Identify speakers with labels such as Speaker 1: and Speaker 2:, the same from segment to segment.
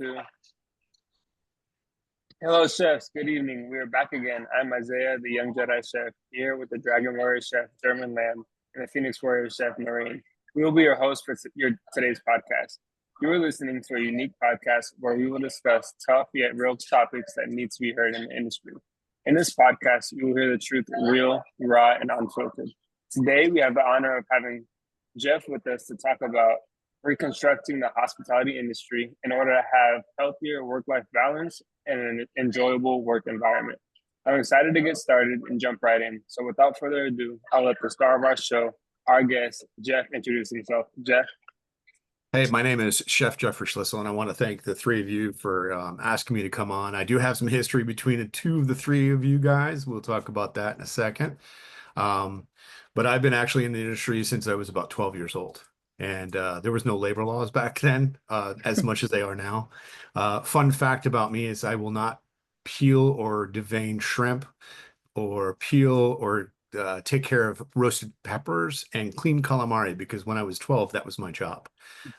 Speaker 1: Two. Hello, chefs. Good evening. We are back again. I'm Isaiah, the young Jedi chef, here with the Dragon Warrior chef, German Lamb, and the Phoenix Warrior chef, Noreen. We will be your host for today's podcast. You are listening to a unique podcast where we will discuss tough yet real topics that need to be heard in the industry. In this podcast, you will hear the truth real, raw, and unfiltered. Today, we have the honor of having Jeff with us to talk about reconstructing the hospitality industry in order to have healthier work-life balance and an enjoyable work environment. I'm excited to get started and jump right in. So without further ado, I'll let the star of our show, our guest, Jeff, introduce himself. Jeff?
Speaker 2: Hey, my name is Chef Jeffrey Schilssel, and I want to thank the three of you for asking me to come on. I do have some history between the two of the three of you guys. We'll talk about that in a second. But I've been actually in the industry since I was about 12 years old. And there was no labor laws back then, as much as they are now. Fun fact about me is I will not peel or devein shrimp or peel or take care of roasted peppers and clean calamari, because when I was 12, that was my job.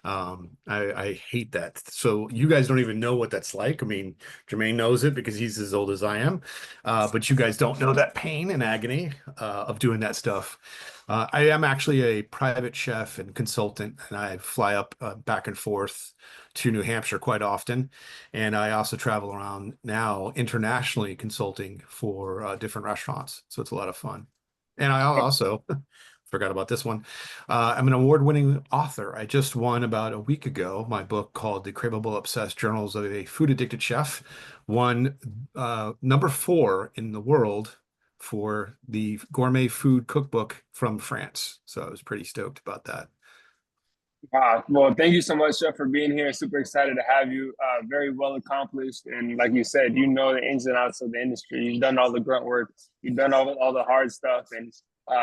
Speaker 2: I hate that. So you guys don't even know what that's like. I mean, Jermaine knows it because he's as old as I am, but you guys don't know that pain and agony of doing that stuff. I am actually a private chef and consultant, and I fly up back and forth to New Hampshire quite often. And I also travel around now internationally consulting for different restaurants. So it's a lot of fun. And I also forgot about this one. I'm an award-winning author. I just won about a week ago my book called The Craveable Obsessed Journals of a Food Addicted Chef, won number 4 in the world for the gourmet food cookbook from France. So I was pretty stoked about that.
Speaker 1: Wow. Well, thank you so much, Jeff, for being here. Super excited to have you. Very well accomplished. And like you said, you know the ins and outs of the industry. You've done all the grunt work. You've done all the hard stuff. And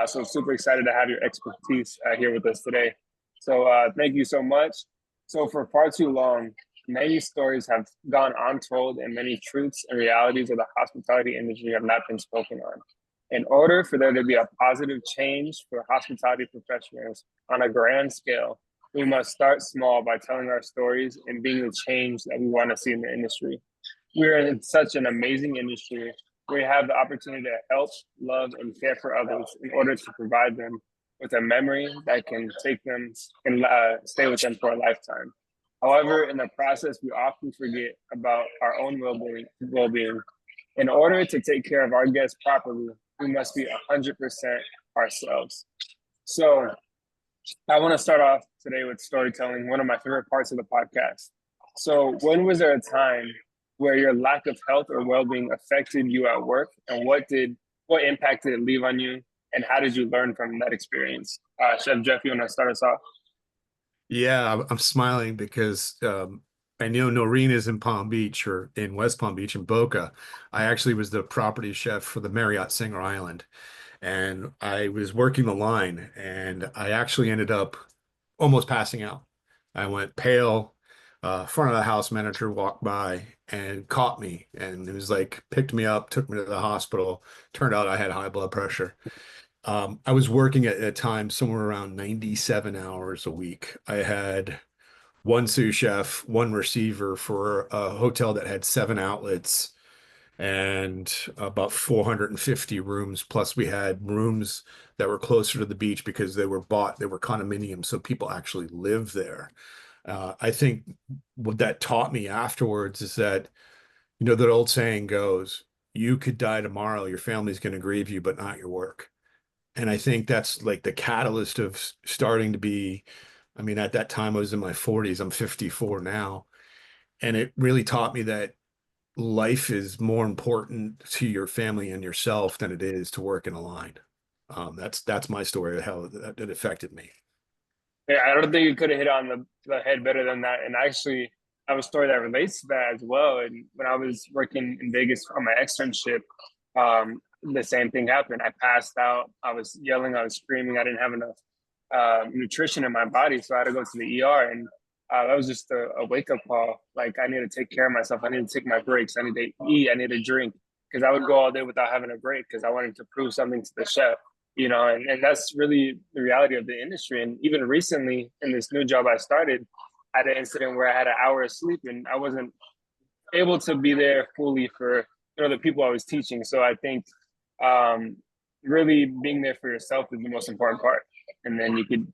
Speaker 1: so super excited to have your expertise here with us today. So thank you so much. So for far too long, many stories have gone untold and many truths and realities of the hospitality industry have not been spoken on. In order for there to be a positive change for hospitality professionals on a grand scale, we must start small by telling our stories and being the change that we want to see in the industry. We're in such an amazing industry. We have the opportunity to help, love, and care for others in order to provide them with a memory that can take them and stay with them for a lifetime. However, in the process, we often forget about our own well-being. In order to take care of our guests properly, we must be 100% ourselves. So I want to start off today with storytelling, one of my favorite parts of the podcast. So when was there a time where your lack of health or well-being affected you at work, and what impact did it leave on you, and how did you learn from that experience? Chef Jeff, you want to start us off?
Speaker 2: Yeah, I'm smiling because I know Noreen is in Palm Beach, or in West Palm Beach in Boca. I actually was the property chef for the Marriott Singer Island. And I was working the line, and I actually ended up almost passing out. I went pale. Front of the house manager walked by and caught me, and it was like picked me up, took me to the hospital. Turned out I had high blood pressure. I was working at a time somewhere around 97 hours a week. I had one sous chef, one receiver for a hotel that had 7 outlets and about 450 rooms. Plus, we had rooms that were closer to the beach because they were condominiums, so people actually live there. I think what that taught me afterwards is that, that old saying goes, you could die tomorrow, your family's going to grieve you, but not your work. And I think that's like the catalyst of starting to be, I mean, at that time I was in my 40s, I'm 54 now. And it really taught me that life is more important to your family and yourself than it is to work in a line. That's my story of how that affected me.
Speaker 1: Yeah, I don't think you could have hit on the head better than that. And actually, I have a story that relates to that as well. And when I was working in Vegas on my externship, the same thing happened. I passed out. I was yelling. I was screaming. I didn't have enough nutrition in my body, so I had to go to the ER. And that was just a wake up call. Like, I need to take care of myself. I need to take my breaks. I need to eat. I need to drink, because I would go all day without having a break because I wanted to prove something to the chef. And that's really the reality of the industry. And even recently in this new job I started, had an incident where I had an hour of sleep and I wasn't able to be there fully for the people I was teaching. So I think um, really being there for yourself is the most important part, and then you could,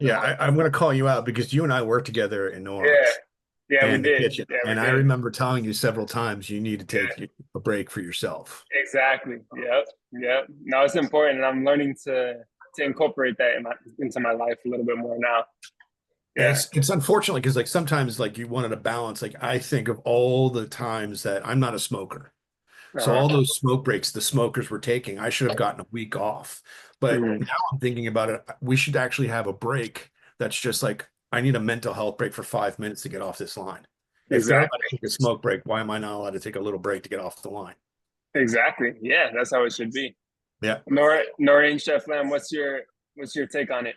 Speaker 2: Yeah, I'm going to call you out because you and I worked together in New
Speaker 1: yeah,
Speaker 2: Orleans
Speaker 1: yeah, we
Speaker 2: and the
Speaker 1: did,
Speaker 2: kitchen.
Speaker 1: yeah, we
Speaker 2: And I
Speaker 1: did,
Speaker 2: remember telling you several times you need to take
Speaker 1: yeah,
Speaker 2: a break for yourself.
Speaker 1: exactly, yep, yep. No, it's important, and I'm learning to incorporate that into my life a little bit more now.
Speaker 2: And
Speaker 1: Yeah,
Speaker 2: it's unfortunately because like sometimes like you wanted a balance. Like I think of all the times that I'm not a smoker. So
Speaker 1: uh-huh.
Speaker 2: all those smoke breaks the smokers were taking, I should have gotten a week off. But
Speaker 1: Mhm.
Speaker 2: now I'm thinking about it. We should actually have a break that's just like, I need a mental health break for 5 minutes to get off this line. If they're allowed
Speaker 1: Exactly,
Speaker 2: to take a smoke break, why am I not allowed to take a little break to get off the line?
Speaker 1: exactly. Yeah, that's how it should be.
Speaker 2: Yeah.
Speaker 1: Noreen, Chef Lamb, what's your take on it?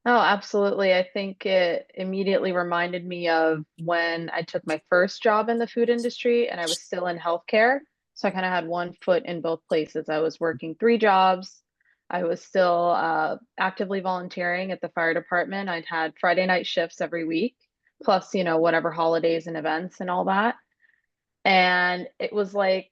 Speaker 3: Oh, absolutely. I think it immediately reminded me of when I took my first job in the food industry and I was still in healthcare. So I kind of had one foot in both places. I was working three jobs. I was still actively volunteering at the fire department. I'd had Friday night shifts every week, plus, whatever holidays and events and all that. And it was like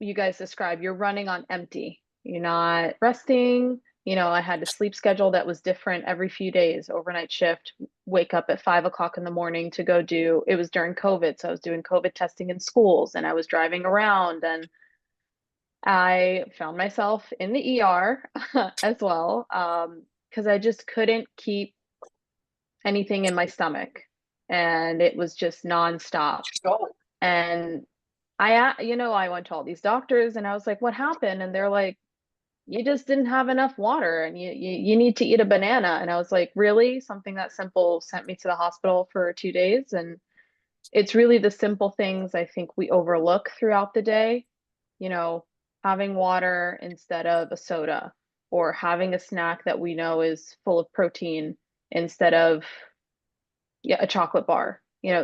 Speaker 3: you guys described, you're running on empty. You're not resting. I had a sleep schedule that was different every few days, overnight shift, wake up at 5 o'clock in the morning to go do, it was during COVID. So I was doing COVID testing in schools and I was driving around and I found myself in the ER as well. Because I just couldn't keep anything in my stomach. And it was just nonstop. And I went to all these doctors and I was like, what happened? And they're like, you just didn't have enough water and you need to eat a banana. And I was like, really? Something that simple sent me to the hospital for 2 days. And it's really the simple things I think we overlook throughout the day, you know, having water instead of a soda or having a snack that we know is full of protein instead of a chocolate bar,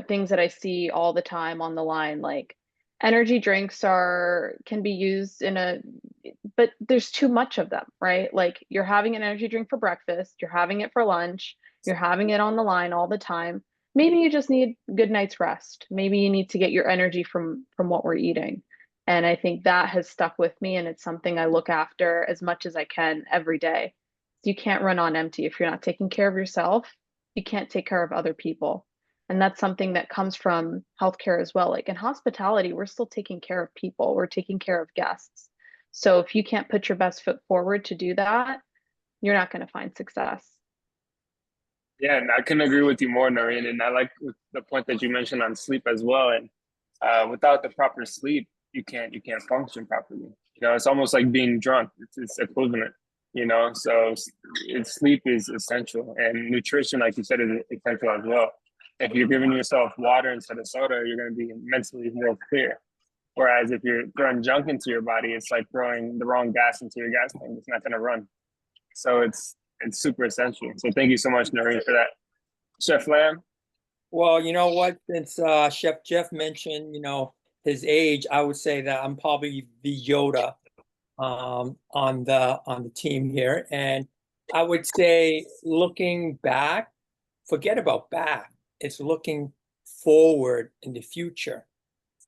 Speaker 3: things that I see all the time on the line, like energy drinks can be used but there's too much of them, right? Like you're having an energy drink for breakfast, you're having it for lunch, you're having it on the line all the time. Maybe you just need a good night's rest. Maybe you need to get your energy from what we're eating. And I think that has stuck with me and it's something I look after as much as I can every day. You can't run on empty if you're not taking care of yourself. You can't take care of other people. And that's something that comes from healthcare as well. Like in hospitality, we're still taking care of people, we're taking care of guests. So if you can't put your best foot forward to do that, you're not going to find success.
Speaker 1: Yeah, and I can agree with you more, Noreen. And I like the point that you mentioned on sleep as well. And without the proper sleep, you can't function properly. It's almost like being drunk. It's equivalent. So sleep is essential, and nutrition, like you said, is essential as well. If you're giving yourself water instead of soda, you're going to be mentally more clear. Whereas if you're throwing junk into your body, it's like throwing the wrong gas into your gas tank. It's not going to run. So it's super essential. So thank you so much, Noreen, for that. Chef Lamb.
Speaker 4: Well, you know what? Since Chef Jeff mentioned, his age, I would say that I'm probably the Yoda on the team here. And I would say looking back, forget about back. It's looking forward in the future.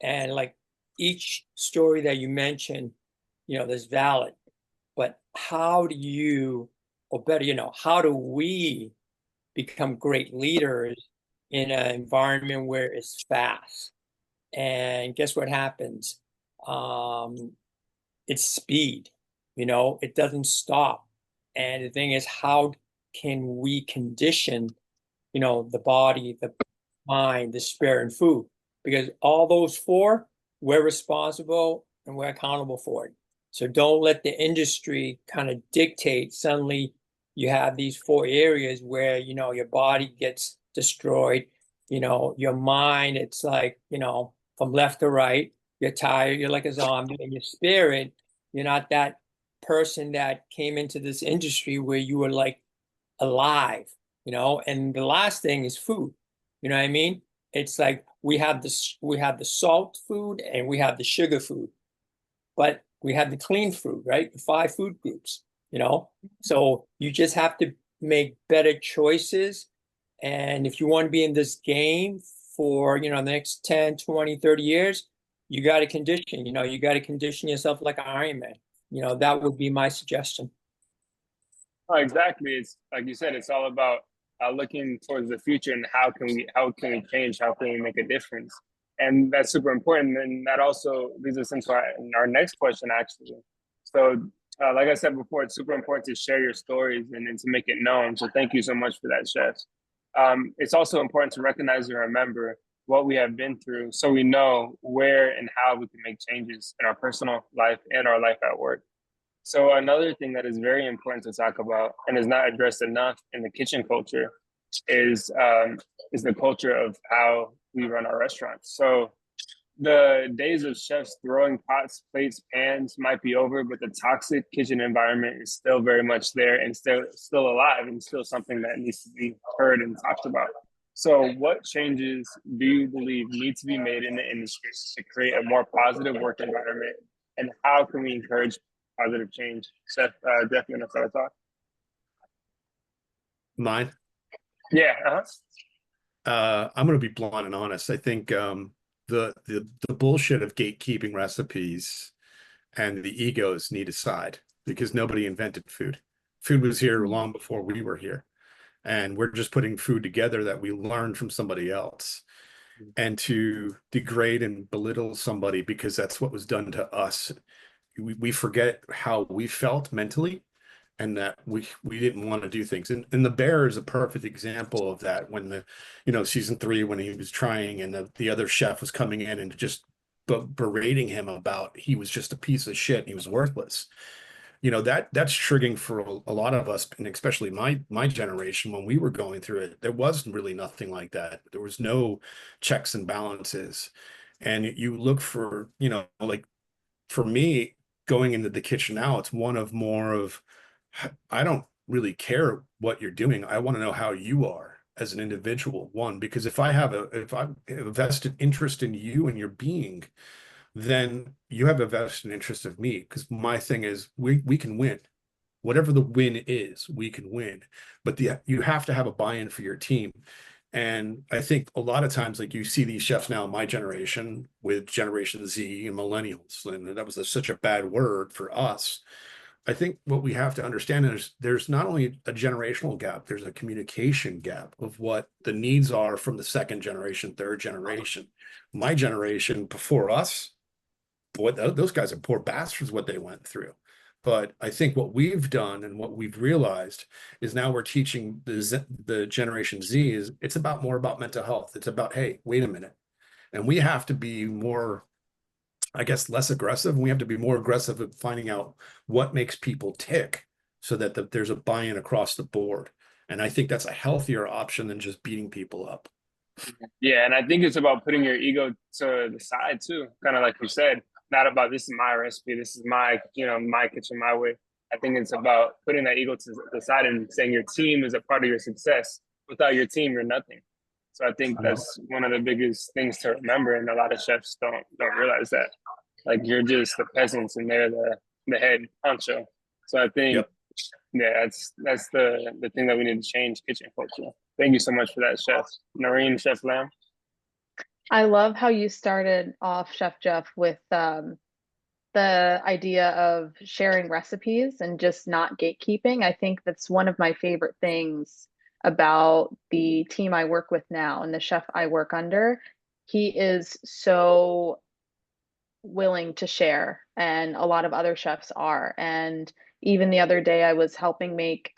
Speaker 4: And like each story that you mentioned, there's valid. But how do you, or better, how do we become great leaders in an environment where it's fast? And guess what happens? It's speed, it doesn't stop. And the thing is, how can we condition, the body, the mind, the spirit, and food? Because all those four, we're responsible and we're accountable for it. So don't let the industry kind of dictate. Suddenly you have these four areas where, your body gets destroyed, your mind, it's like, from left to right, you're tired, you're like a zombie, and your spirit, you're not that person that came into this industry where you were like alive, and the last thing is food. You know what I mean? It's like we have the salt food and we have the sugar food, but we have the clean food, right? The 5 food groups, So you just have to make better choices And if you want to be in this game for, the next 10, 20, 30 years, you got to condition, you got to condition yourself like an Ironman. That would be my suggestion.
Speaker 1: Oh, exactly. It's like you said, it's all about looking towards the future and how can we change, how can we make a difference, and that's super important. And that also leads us into our next question, actually. So, like I said before, it's super important to share your stories and to make it known. So, thank you so much for that, Chef. It's also important to recognize and remember what we have been through, so we know where and how we can make changes in our personal life and our life at work. So another thing that is very important to talk about and is not addressed enough in the kitchen culture is the culture of how we run our restaurants. So the days of chefs throwing pots, plates, pans might be over, but the toxic kitchen environment is still very much there and still alive, and still something that needs to be heard and talked about. So what changes do you believe need to be made in the industry to create a more positive work environment? And how can we encourage positive change? Chef Jeffrey, want to start talk?
Speaker 2: Mine?
Speaker 1: Yeah.
Speaker 2: I'm going to be blunt and honest. I think the bullshit of gatekeeping recipes and the egos need aside, because nobody invented food. Food was here long before we were here. And we're just putting food together that we learned from somebody else. And to degrade and belittle somebody because that's what was done to us, we forget how we felt mentally, and that we didn't want to do things. And the bear is a perfect example of that. When season 3, when he was trying and the other chef was coming in and just berating him about he was just a piece of shit and he was worthless. That's triggering for a lot of us, and especially my generation. When we were going through it, there was really nothing like that. There was no checks and balances. And you look for, like for me, going into the kitchen now, it's one of more of, I don't really care what you're doing. I want to know how you are as an individual, one, because if I have a vested interest in you and your being, then you have a vested interest of me. Because my thing is, we can win. Whatever the win is, we can win. But you have to have a buy-in for your team. And I think a lot of times, like you see these chefs now in my generation with Generation Z and millennials, and that was such a bad word for us. I think what we have to understand is there's not only a generational gap, there's a communication gap of what the needs are from the second generation, third generation. My generation before us, boy, those guys are poor bastards, what they went through. But I think what we've done and what we've realized is now we're teaching the Generation Z is it's more about mental health. It's about, hey, wait a minute. And we have to be more, I guess, less aggressive. And we have to be more aggressive at finding out what makes people tick so that there's a buy-in across the board. And I think that's a healthier option than just beating people up.
Speaker 1: Yeah, and I think it's about putting your ego to the side too, kind of like you said. Not about this is my recipe, this is my my kitchen, my way. I think it's about putting that ego to the side and saying your team is a part of your success. Without your team, you're nothing. So I think that's one of the biggest things to remember, and a lot of chefs don't realize that. Like, you're just the peasants and they're the head honcho. So I think, yeah, that's the thing that we need to change, kitchen culture. Thank you so much for that, Chef Noreen, Chef Lamb.
Speaker 3: I love how you started off, Chef Jeff, with the idea of sharing recipes and just not gatekeeping. I think that's one of my favorite things about the team I work with now and the chef I work under. He is so willing to share, and a lot of other chefs are. And even the other day, I was helping make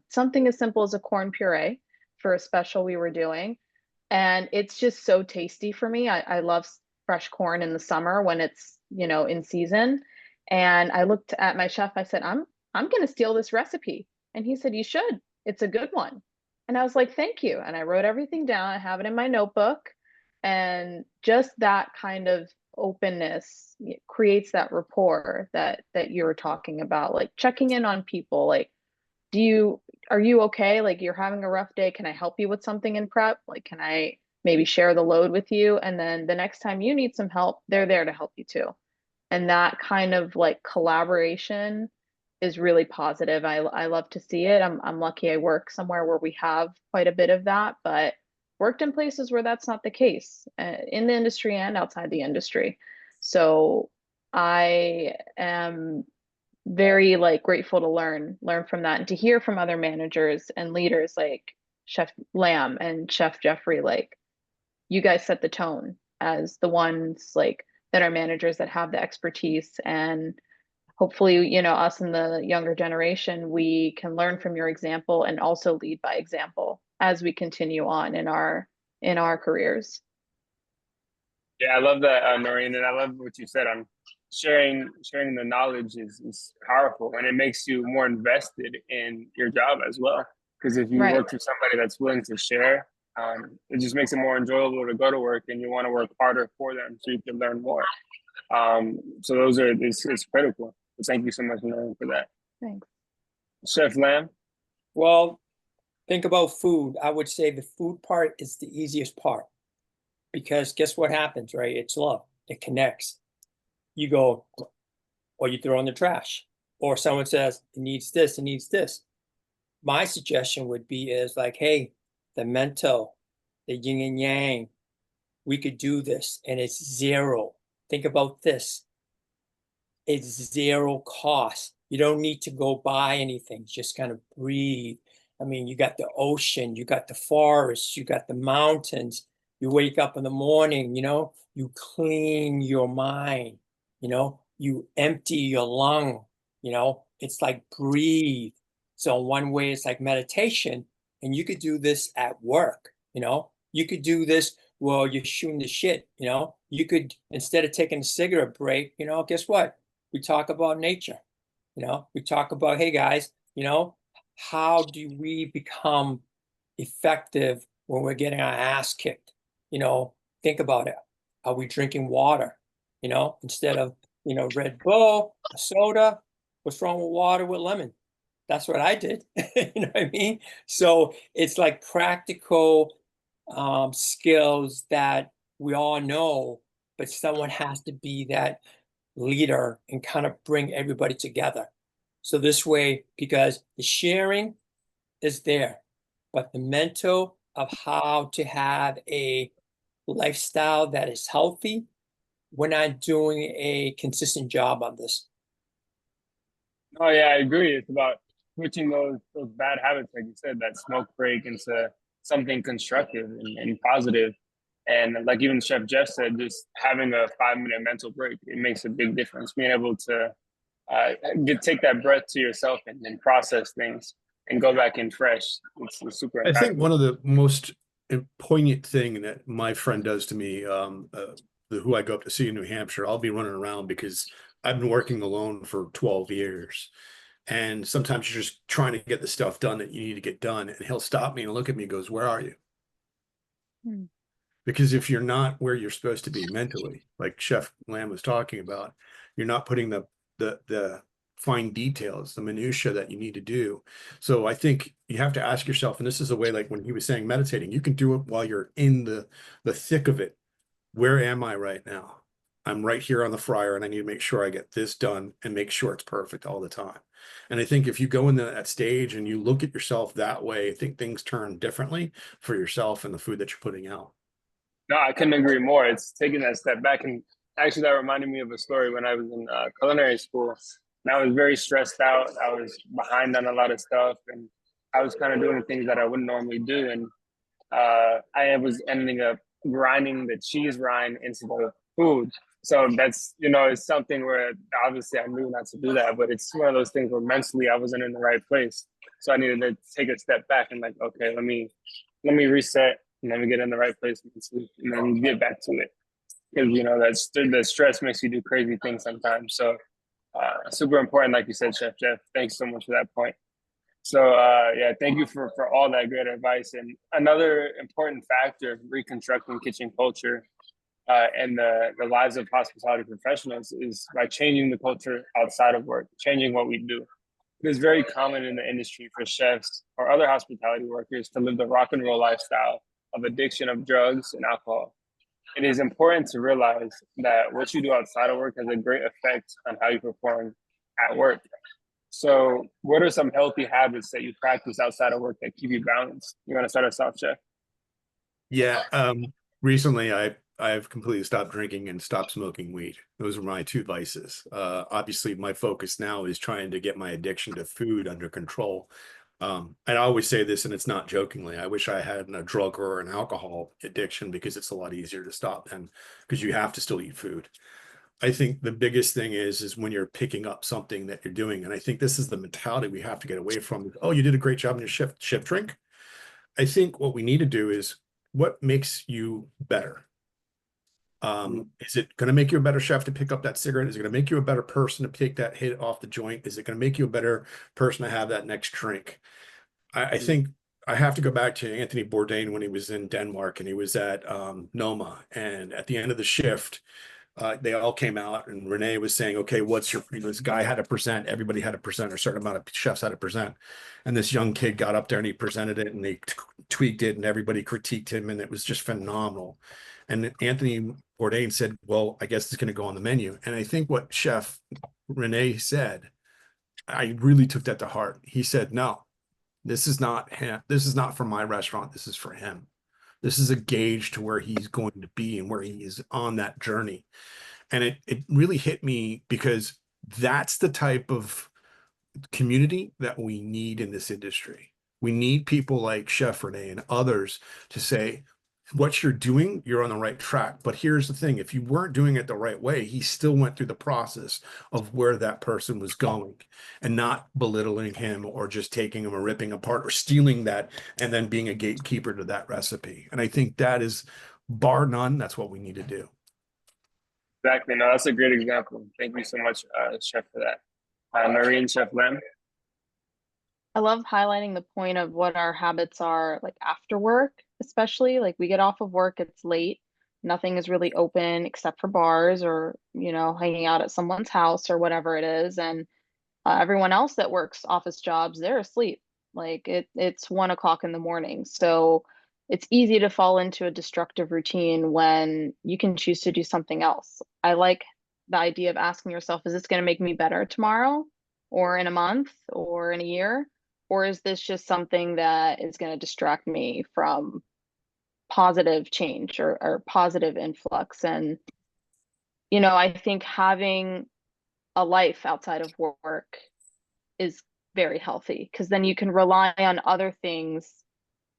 Speaker 3: something as simple as a corn puree for a special we were doing. And it's just so tasty for me. I love fresh corn in the summer when it's, in season. And I looked at my chef, I said, I'm going to steal this recipe. And he said, you should, it's a good one. And I was like, thank you. And I wrote everything down. I have it in my notebook. And just that kind of openness creates that rapport that you were talking about, like checking in on people. Like, are you okay? Like, you're having a rough day. Can I help you with something in prep? Like, can I maybe share the load with you? And then the next time you need some help, they're there to help you too. And that kind of like collaboration is really positive. I love to see it. I'm lucky I work somewhere where we have quite a bit of that, but worked in places where that's not the case, in the industry and outside the industry. So I am very like grateful to learn from that and to hear from other managers and leaders like Chef Lamb and Chef Jeffrey. Like, you guys set the tone as the ones like that are managers that have the expertise, and hopefully, you know, us in the younger generation, we can learn from your example and also lead by example as we continue on in our careers.
Speaker 1: Yeah, I love that, Noreen, and I love what you said on sharing the knowledge is powerful, and it makes you more invested in your job as well. Because if you
Speaker 3: Right.
Speaker 1: work for somebody that's willing to share, it just makes it more enjoyable to go to work, and you want to work harder for them so you can learn more. So it's critical. So thank you so much, Noreen, for that.
Speaker 3: Thanks.
Speaker 1: Chef Lamb.
Speaker 4: Well, think about food. I would say the food part is the easiest part, because guess what happens, right? It's love. It connects. You go, or you throw in the trash, or someone says it needs this, it needs this. My suggestion would be is like, hey, the mental, the yin and yang, we could do this, and it's zero. Think about this. It's zero cost. You don't need to go buy anything. Just kind of breathe. I mean, you got the ocean, you got the forests, you got the mountains. You wake up in the morning, you know, you clean your mind, you know, you empty your lung, you know, it's like breathe. So one way it's like meditation, and you could do this at work, you know, you could do this while you're shooting the shit, you know, you could, instead of taking a cigarette break, you know, guess what? We talk about nature, you know, we talk about, hey guys, you know, how do we become effective when we're getting our ass kicked? You know, think about it. Are we drinking water? You know, instead of, you know, Red Bull, a soda, what's wrong with water with lemon? That's what I did. You know what I mean? So it's like practical skills that we all know, but someone has to be that leader and kind of bring everybody together. So this way, because the sharing is there, but the mental of how to have a lifestyle that is healthy, we're not doing a consistent job on this.
Speaker 1: Oh yeah, I agree. It's about switching those bad habits, like you said, that smoke break, into something constructive and positive. And like even Chef Jeff said, just having a 5-minute mental break, it makes a big difference. Being able to take that breath to yourself and process things and go back in fresh. It's super
Speaker 2: I think
Speaker 1: impactful.
Speaker 2: one of the most poignant thing that my friend does to me, who I go up to see in New Hampshire, I'll be running around because I've been working alone for 12 years. And sometimes you're just trying to get the stuff done that you need to get done. And he'll stop me and look at me and goes, "Where are you?" Because if you're not where you're supposed to be mentally, like Chef Lamb was talking about, you're not putting the fine details, the minutia that you need to do. So I think you have to ask yourself, and this is a way, like when he was saying meditating, you can do it while you're in the thick of it. Where am I right now? I'm right here on the fryer, and I need to make sure I get this done and make sure it's perfect all the time. And I think if you go in that stage and you look at yourself that way, I think things turn differently for yourself and the food that you're putting out.
Speaker 1: No, I couldn't agree more. It's taking that step back. And actually, that reminded me of a story when I was in culinary school. And I was very stressed out. I was behind on a lot of stuff. And I was kind of doing things that I wouldn't normally do. And I was ending up grinding the cheese rind into the food. So that's, you know, it's something where obviously I knew not to do that. But it's one of those things where mentally I wasn't in the right place. So I needed to take a step back and like, okay, let me reset. And then we get in the right place and then we get back to it. Because, you know, the stress makes you do crazy things sometimes. So super important, like you said, Chef Jeff. Thanks so much for that point. So, yeah, thank you for all that great advice. And another important factor of reconstructing kitchen culture and the lives of hospitality professionals is by changing the culture outside of work, changing what we do. It is very common in the industry for chefs or other hospitality workers to live the rock and roll lifestyle of addiction of drugs and alcohol. It is important to realize that what you do outside of work has a great effect on how you perform at work. So what are some healthy habits that you practice outside of work that keep you balanced? You want to start us off, Chef?
Speaker 2: Yeah, recently I've completely stopped drinking and stopped smoking weed. Those are my two vices. Obviously, my focus now is trying to get my addiction to food under control. And I always say this, and it's not jokingly. I wish I had a drug or an alcohol addiction because it's a lot easier to stop than because you have to still eat food. I think the biggest thing is when you're picking up something that you're doing, and I think this is the mentality we have to get away from. Oh, you did a great job in your shift drink. I think what we need to do is what makes you better. Is it going to make you a better chef to pick up that cigarette? Is it going to make you a better person to take that hit off the joint? Is it going to make you a better person to have that next drink? I think I have to go back to Anthony Bourdain when he was in Denmark and he was at Noma. And at the end of the shift, they all came out and Renee was saying, okay, what's your, this guy had to present, everybody had to present, or a certain amount of chefs had to present. And this young kid got up there and he presented it and they tweaked it and everybody critiqued him and it was just phenomenal. And Anthony Bourdain said, well, I guess it's going to go on the menu. And I think what Chef Renee said, I really took that to heart. He said, no, this is not him. This is not for my restaurant. This is for him. This is a gauge to where he's going to be and where he is on that journey. And it really hit me because that's the type of community that we need in this industry. We need people like Chef Renee and others to say, what you're doing, you're on the right track. But here's the thing, if you weren't doing it the right way, he still went through the process of where that person was going and not belittling him or just taking him or ripping apart or stealing that and then being a gatekeeper to that recipe. And I think that is, bar none, that's what we need to do.
Speaker 1: Exactly. No, that's a great example. Thank you so much, Chef, for that. Noreen, Chef Lam.
Speaker 3: I love highlighting the point of what our habits are like after work, especially like we get off of work, it's late, nothing is really open except for bars or, you know, hanging out at someone's house or whatever it is. And everyone else that works office jobs, they're asleep. Like it's 1 o'clock in the morning. So it's easy to fall into a destructive routine when you can choose to do something else. I like the idea of asking yourself, is this going to make me better tomorrow or in a month or in a year? Or is this just something that is going to distract me from positive change or positive influx? And, you know, I think having a life outside of work is very healthy because then you can rely on other things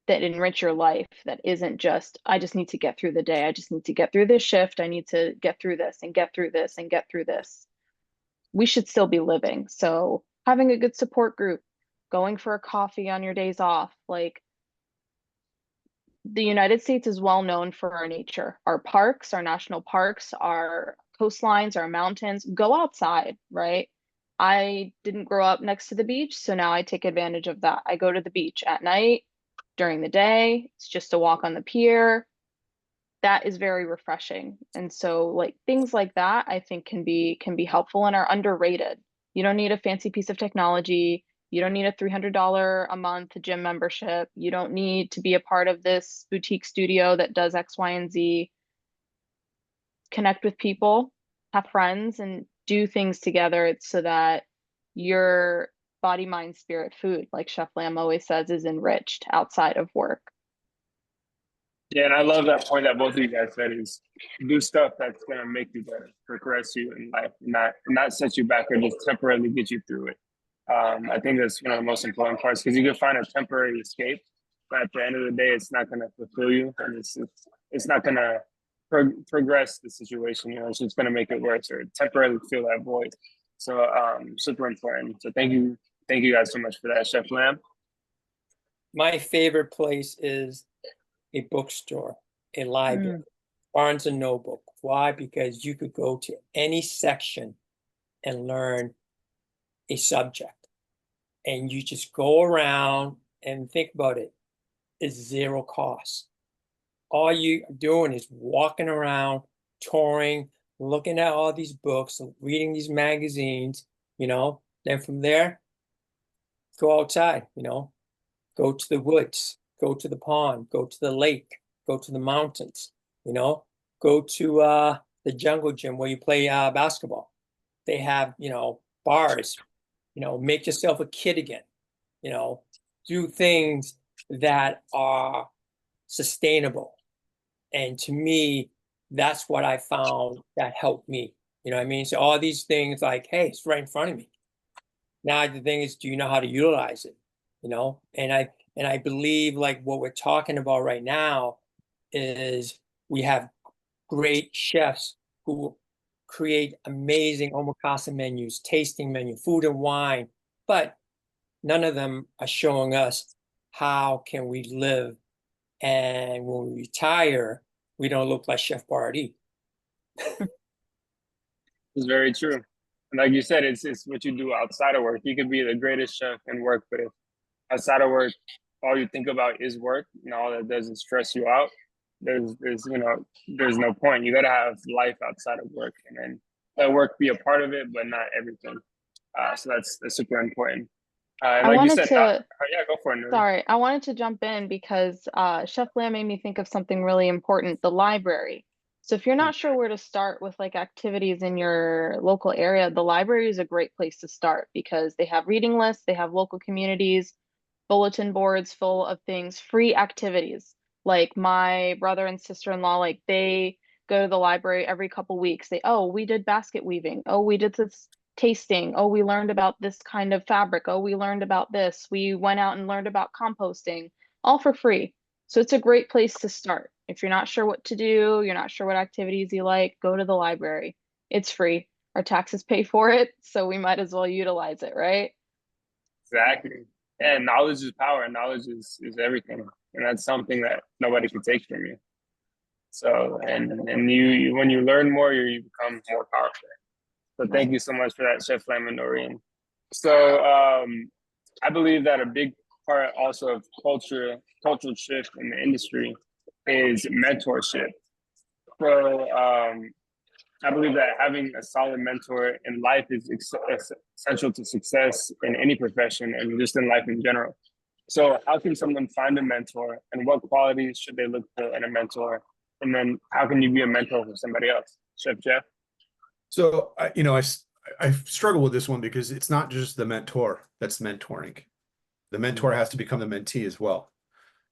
Speaker 3: that enrich your life that isn't just, I just need to get through the day. I just need to get through this shift. I need to get through this and get through this and get through this. We should still be living. So having a good support group, going for a coffee on your days off, like the United States is well known for our nature, our parks, our national parks, our coastlines, our mountains. Go outside, right? I didn't grow up next to the beach, so now I take advantage of that. I go to the beach at night, during the day. It's just a walk on the pier. That is very refreshing. And so like things like that I think can be helpful and are underrated. You don't need a fancy piece of technology. You don't need a $300 a month gym membership. You don't need to be a part of this boutique studio that does X, Y, and Z. Connect with people, have friends, and do things together. It's so that your body, mind, spirit, food, like Chef Lam always says, is enriched outside of work.
Speaker 1: Yeah, and I love that point that both of you guys said is do stuff that's gonna make you better, progress you in life, not set you back or just temporarily get you through it. I think that's one of the most important parts because you can find a temporary escape, but at the end of the day, it's not gonna fulfill you, and it's not gonna progress the situation. You know, it's just gonna make it worse or temporarily fill that void. So super important. So thank you guys so much for that, Chef Lam.
Speaker 4: My favorite place is a bookstore, a library, Barnes and Noble. Why? Because you could go to any section and learn a subject. And you just go around and think about it. It's zero cost. All you are doing is walking around, touring, looking at all these books, reading these magazines, you know. Then from there, go outside, you know, go to the woods, go to the pond, go to the lake, go to the mountains, you know, go to the jungle gym where you play basketball. They have, you know, bars, make yourself a kid again, do things that are sustainable. And to me, that's what I found that helped me. You know what I mean? So all these things like, hey, it's right in front of me. Now the thing is, do you know how to utilize it? And I believe like what we're talking about right now is we have great chefs who create amazing omakase menus, tasting menu, food and wine, but none of them are showing us how can we live, and when we retire, we don't look like Chef Boyardee.
Speaker 1: It's very true. And like you said, it's what you do outside of work. You could be the greatest chef in work, but if outside of work, all you think about is work, and all that does is stress you out, there's no point. You got to have life outside of work, and then let work be a part of it, but not everything. So that's super important. And
Speaker 3: I
Speaker 1: like you
Speaker 3: wanted
Speaker 1: said,
Speaker 3: to,
Speaker 1: yeah, go for it, Noreen.
Speaker 3: sorry, I wanted to jump in because Chef Lamb made me think of something really important, the library. So if you're not sure where to start with like activities in your local area, the library is a great place to start because they have reading lists, they have local communities, bulletin boards full of things, free activities. Like my brother and sister-in-law, like they go to the library every couple weeks. Oh, we did basket weaving. Oh, we did this tasting. Oh, we learned about this kind of fabric. Oh, we learned about this. We went out and learned about composting, all for free. So it's a great place to start. If you're not sure what to do, you're not sure what activities you like, go to the library. It's free. Our taxes pay for it, so we might as well utilize it, right?
Speaker 1: Exactly. And knowledge is power, and knowledge is everything. And that's something that nobody can take from you. So, and you when you learn more, you become more powerful. So thank you so much for that, Chef Lam and Noreen. So I believe that a big part also of cultural shift in the industry is mentorship. So I believe that having a solid mentor in life is essential to success in any profession and just in life in general. So how can someone find a mentor, and what qualities should they look for in a mentor? And then how can you be a mentor for somebody else? Chef Jeff?
Speaker 2: So, I struggle with this one because it's not just the mentor that's mentoring. The mentor has to become the mentee as well.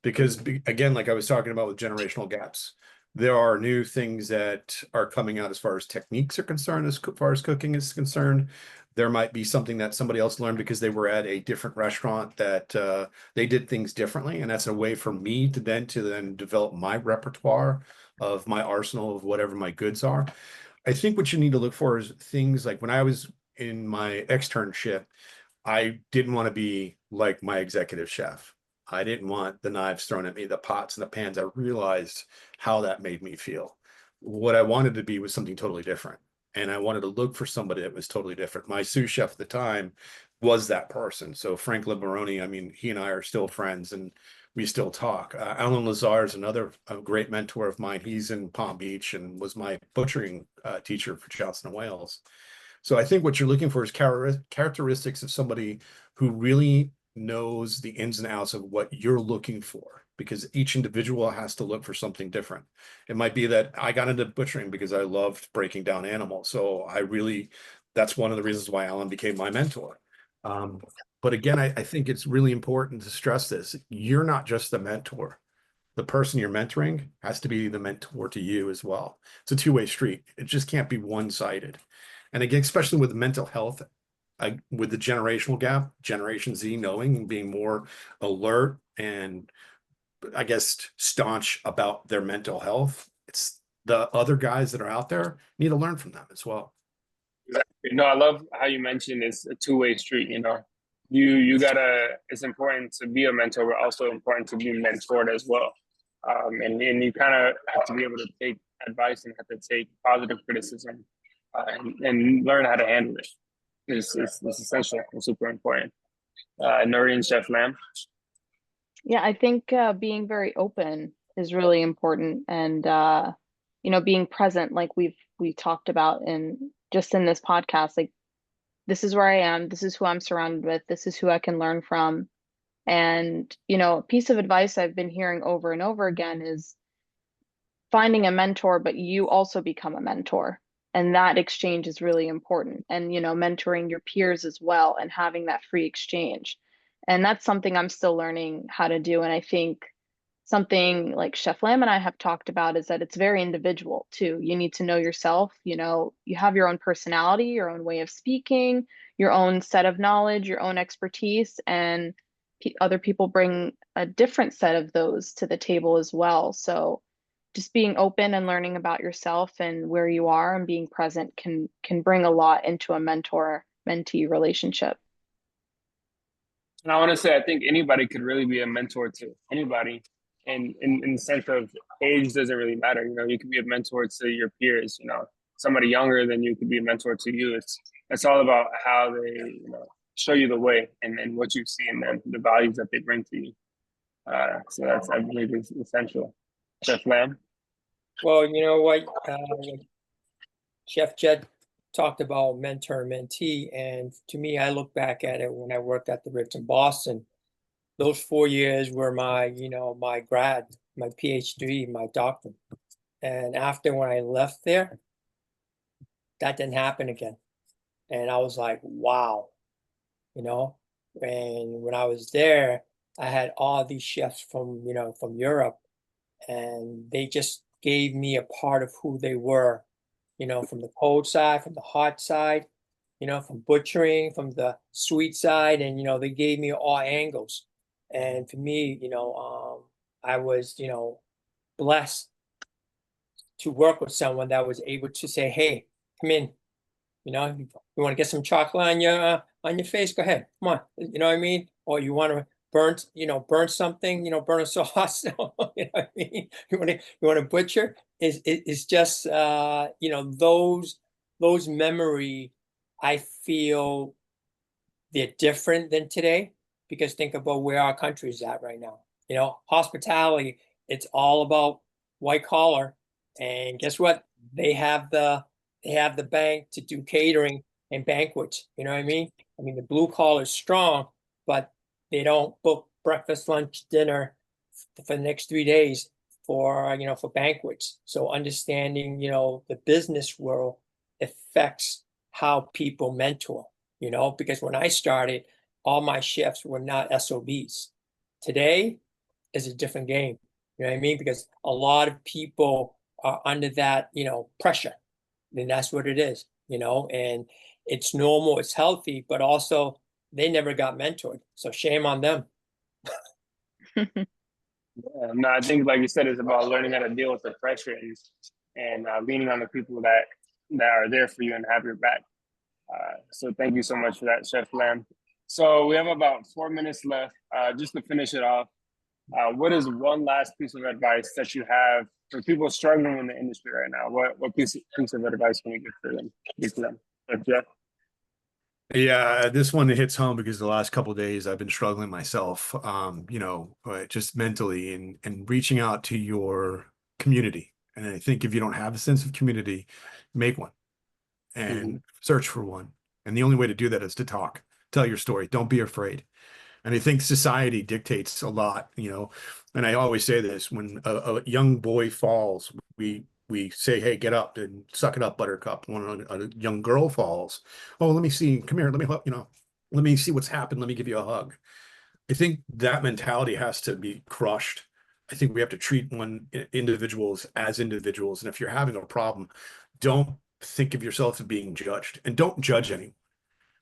Speaker 2: Because again, like I was talking about with generational gaps, there are new things that are coming out as far as techniques are concerned, as far as cooking is concerned. There might be something that somebody else learned because they were at a different restaurant that they did things differently. And that's a way for me to then develop my repertoire of my arsenal of whatever my goods are. I think what you need to look for is things like when I was in my externship, I didn't want to be like my executive chef. I didn't want the knives thrown at me, the pots and the pans. I realized how that made me feel. What I wanted to be was something totally different. And I wanted to look for somebody that was totally different. My sous chef at the time was that person. So Frank Liberoni, I mean, he and I are still friends and we still talk. Alan Lazar is another great mentor of mine. He's in Palm Beach and was my butchering teacher for Johnson & Wales. So I think what you're looking for is characteristics of somebody who really knows the ins and outs of what you're looking for, because each individual has to look for something different. It might be that I got into butchering because I loved breaking down animals. So that's one of the reasons why Alan became my mentor. But again, I think it's really important to stress this. You're not just the mentor. The person you're mentoring has to be the mentor to you as well. It's a two-way street. It just can't be one-sided. And again, especially with mental health, with the generational gap, Generation Z knowing and being more alert and I guess staunch about their mental health, it's the other guys that are out there need to learn from them as well.
Speaker 1: Exactly. I love how you mentioned it's a two-way street. You gotta, it's important to be a mentor, but also important to be mentored as well. And you kind of have to be able to take advice and have to take positive criticism and learn how to handle it. It's essential and super important. Noreen, Chef Lamb.
Speaker 3: Yeah, I think being very open is really important, and being present, like we talked about in this podcast. Like, this is where I am. This is who I'm surrounded with. This is who I can learn from. And a piece of advice I've been hearing over and over again is finding a mentor, but you also become a mentor. And that exchange is really important. And, you know, mentoring your peers as well and having that free exchange. And that's something I'm still learning how to do. And I think something like Chef Lamb and I have talked about is that it's very individual too. You need to know yourself, you know, you have your own personality, your own way of speaking, your own set of knowledge, your own expertise, and other people bring a different set of those to the table as well. So just being open and learning about yourself and where you are and being present can bring a lot into a mentor mentee relationship.
Speaker 1: And I want to say, I think anybody could really be a mentor to anybody. And in the sense of age doesn't really matter. You know, you could be a mentor to your peers, you know, somebody younger than you could be a mentor to you. It's all about how they, you know, show you the way and what you see in them, the values that they bring to you. So that's, I believe, is essential. Chef Lamb?
Speaker 4: Well, you know what, Chef Jed talked about mentor and mentee, and to me, I look back at it when I worked at the Ritz in Boston. Those 4 years were my, you know, my grad, my PhD, my doctorate. And after when I left there, that didn't happen again. And I was like, wow, you know, and when I was there, I had all these chefs from, you know, from Europe, and they just gave me a part of who they were, you know, from the cold side, from the hot side, you know, from butchering, from the sweet side, and, you know, they gave me all angles. And for me, you know, I was, you know, blessed to work with someone that was able to say, hey, come in, you know, you want to get some chocolate on your face, go ahead, come on, you know what I mean? Or you want to burn, you know, burn something, you know, burn a sauce, you know what I mean? You want to butcher, is just you know, those memory, I feel they're different than today, because think about where our country is at right now. You know, hospitality, it's all about white collar, and guess what? They have the bank to do catering and banquets. You know what I mean? I mean, the blue collar is strong, but they don't book breakfast, lunch, dinner for the next 3 days for, you know, for banquets. So understanding, you know, the business world affects how people mentor, you know, because when I started, all my chefs were not SOBs. Today is a different game. You know what I mean? Because a lot of people are under that, you know, pressure. And that's what it is, you know, and it's normal, it's healthy, but also they never got mentored. So shame on them.
Speaker 1: Yeah, no, I think, like you said, it's about learning how to deal with the pressure and leaning on the people that are there for you and have your back. So thank you so much for that, Chef Lamb. So we have about 4 minutes left. Just to finish it off, what is one last piece of advice that you have for people struggling in the industry right now? What piece of advice can you give for them? Give to them, Jeff?
Speaker 2: Yeah, this one hits home because the last couple of days I've been struggling myself, you know, just mentally and reaching out to your community. And I think if you don't have a sense of community, make one and search for one. And the only way to do that is to talk, tell your story. Don't be afraid. And I think society dictates a lot, you know, and I always say this, when a young boy falls, we say, hey, get up and suck it up, buttercup. When a young girl falls, oh, let me see, come here, let me, you know, let me see what's happened. Let me give you a hug. I think that mentality has to be crushed. I think we have to treat individuals as individuals. And if you're having a problem, don't think of yourself as being judged, and don't judge anyone,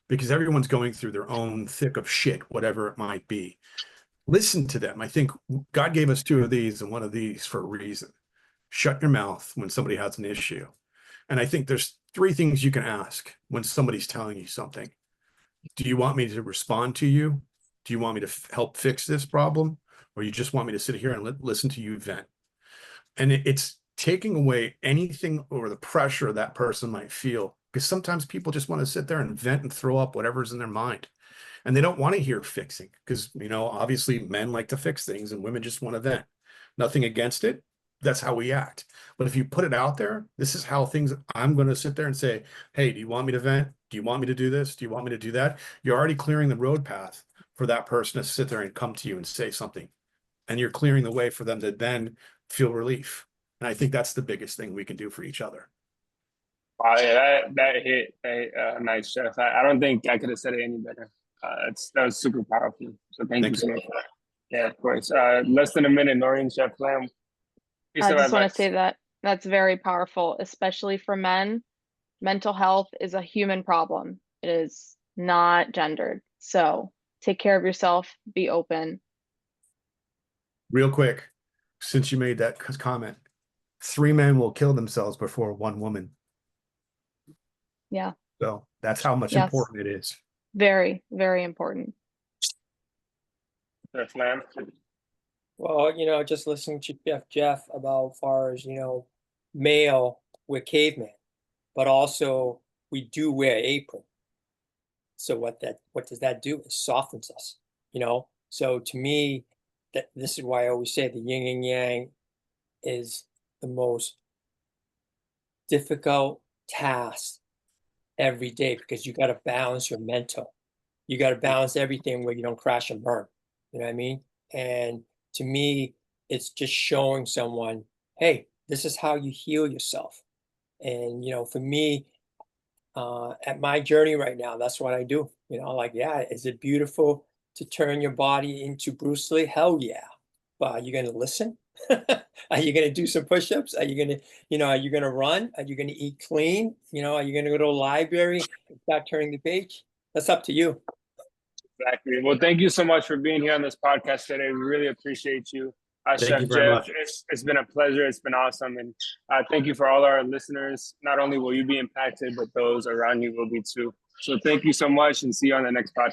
Speaker 2: because everyone's going through their own thick of shit, whatever it might be. Listen to them. I think God gave us two of these and one of these for a reason. Shut your mouth when somebody has an issue. And I think there's three things you can ask when somebody's telling you something. Do you want me to respond to you? Do you want me to help fix this problem? Or you just want me to sit here and listen to you vent? And it's taking away anything or the pressure that person might feel, because sometimes people just want to sit there and vent and throw up whatever's in their mind. And they don't want to hear fixing, because, you know, obviously men like to fix things and women just want to vent. Nothing against it. That's how we act. But if you put it out there, this is how things, I'm going to sit there and say, hey, do you want me to vent? Do you want me to do this? Do you want me to do that? You're already clearing the road path for that person to sit there and come to you and say something. And you're clearing the way for them to then feel relief. And I think that's the biggest thing we can do for each other.
Speaker 1: Wow, yeah, that hit nice, Chef. I don't think I could have said it any better. That was super powerful. So thank you so much for that. Yeah, of course. Less than a minute, Noreen, Chef Lamb.
Speaker 3: I just want to say that that's very powerful, especially for men. Mental health is a human problem. It is not gendered. So take care of yourself, be open.
Speaker 2: Real quick, since you made that comment, 3 men will kill themselves before 1 woman.
Speaker 3: Yeah.
Speaker 2: So that's how much
Speaker 3: Yes.
Speaker 2: important it is.
Speaker 3: Very, very important.
Speaker 1: Chef Lamb.
Speaker 4: Well, you know, just listening to Jeff about far as, you know, male, we're caveman, but also we do wear apron. So what does that do? It softens us, you know? So to me, this is why I always say the yin and yang is the most difficult task every day, because you got to balance your mental. You got to balance everything where you don't crash and burn. You know what I mean? And to me, it's just showing someone, hey, this is how you heal yourself. And, you know, for me, at my journey right now, that's what I do. You know, like, yeah, is it beautiful to turn your body into Bruce Lee? Hell yeah. But are you going to listen? Are you going to do some push-ups? Are you going to, you know, are you going to run? Are you going to eat clean? You know, are you going to go to a library and start turning the page? That's up to you.
Speaker 1: Exactly. Well, thank you so much for being here on this podcast today. We really appreciate you.
Speaker 2: Thank you
Speaker 1: Chef
Speaker 2: very
Speaker 1: Jeff,
Speaker 2: much.
Speaker 1: it's been a pleasure. It's been awesome. And thank you for all our listeners. Not only will you be impacted, but those around you will be too. So thank you so much, and see you on the next podcast.